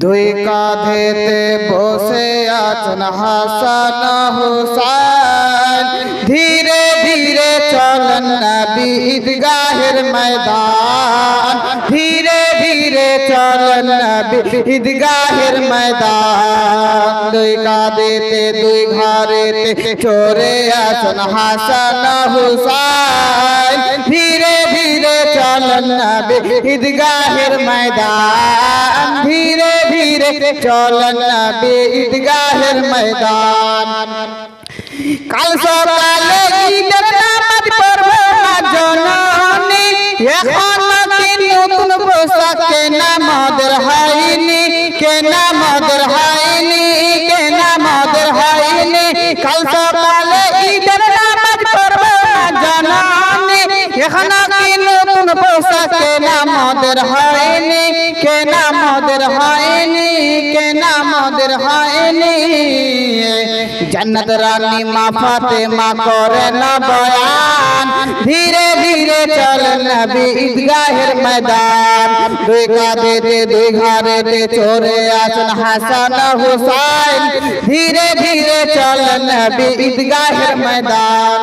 দুই কাঁধেতে বসে আছেন হাসান হুসাইন, ধীরে ধীরে চলেন নবী ঈদগাহের ময়দান, ধীরে ধীরে চলেন নবী ঈদগাহের ময়দান। দুই কাঁধেতে দুই ঘরেতে চড়ে আছেন হাসান হুসাইন, ধীরে ধীরে চলেন নবী ঈদগাহের ময়দান, ধীরে ধীরে চলেন নবী ঈদগাহের ময়দান। কাল সকালে ঈদের নামাজ পড়বে মা জননী, এখন কি নতুন পোশাক কেনা মদের হয়নি, কেনা মদের হয়নি, কেনা মদের হয়নি। কাল সকালে ঈদের নামাজ পড়বে মা জননী, এখন কি নতুন পোশাক কেনা মদের হয়নি, কেনা মদের হয়নি, কেনা মদের হয়নি। জান্নাত রানী মা ফাতেমা করেন বয়ান, ধীরে ধীরে চলেন নবী ঈদগাহের ময়দান। দুই কাঁধেতে দুই ঘরেতে চড়ে আছেন হাসান হুসাইন, ধীরে ধীরে চলেন নবী ঈদগাহের ময়দান।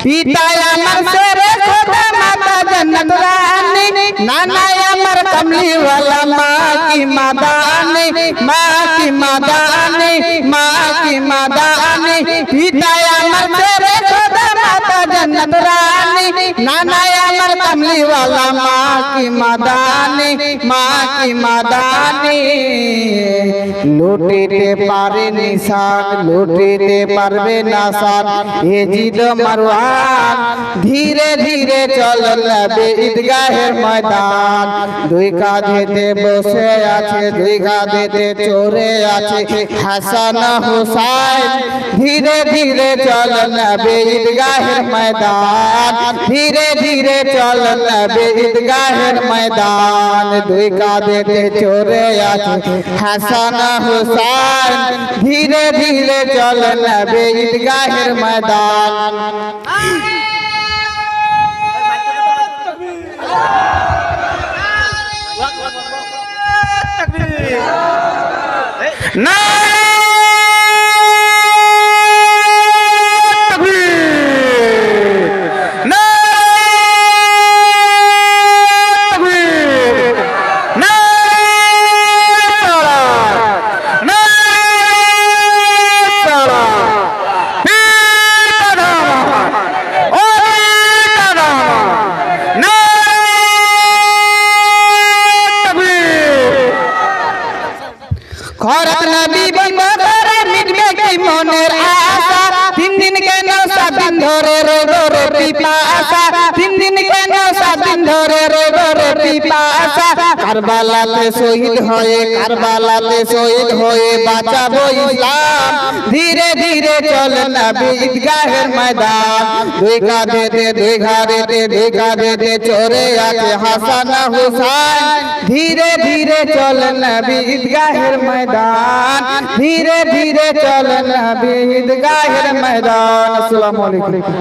পিতা আমার সেরে খোদা মাতা জান্নাত রানী, নানা আমার কমলিওয়ালা মা কি মাদানি, মা কি মাদানি, মা কি মাদানি। পিতা আমার সেরে খোদা মাতা জান্নাত রানী, নানা আমার কমলিওয়ালা মা কি মাদানি, মা কি মাদানি। লুটিতে পারে নিশান, লুটিতে পারবে না সান, এ জিদ মারওয়ান, ধীরে ধীরে চলেন নবী ঈদগাহের ময়দান। দুই কাঁধেতে বসে আছে, দুই কাঁধেতে চড়ে আছে হাসান হুসাইন, ধীরে ধীরে চলেন নবী ঈদগাহের ময়দান, ধীরে ধীরে চলেন নবী ঈদগাহের ময়দান। দুই কাঁধেতে চড়ে আছে হাসান হুসাইন, ধীরে ধীরে চলেন নবী ঈদগাহের ময়দান। না খরচ নবী বন্ধ করে মিটবে কি মনের আশা, তিন দিন কেন সাত দিন ধরে রোগো রে পিপাসা, তিন দিন কেন সাত দিন ধরে রোগো রে পিপাসা। কারবালাতে শহীদ হয়ে, কারবালাতে শহীদ হয়ে বাঁচাবো ইসলাম, ধীরে ধীরে চলেন নবী ঈদগাহের ময়দান। দুই কাঁধেতে দুই ঘরেতে দুই কাঁধেতে চড়ে আছে হাসান হুসাইন, ধীরে ধীরে চলেন নবী ঈদগাহের ময়দান, ধীরে ধীরে চলেন নবী ঈদগাহের ময়দান। আসসালামু আলাইকুম।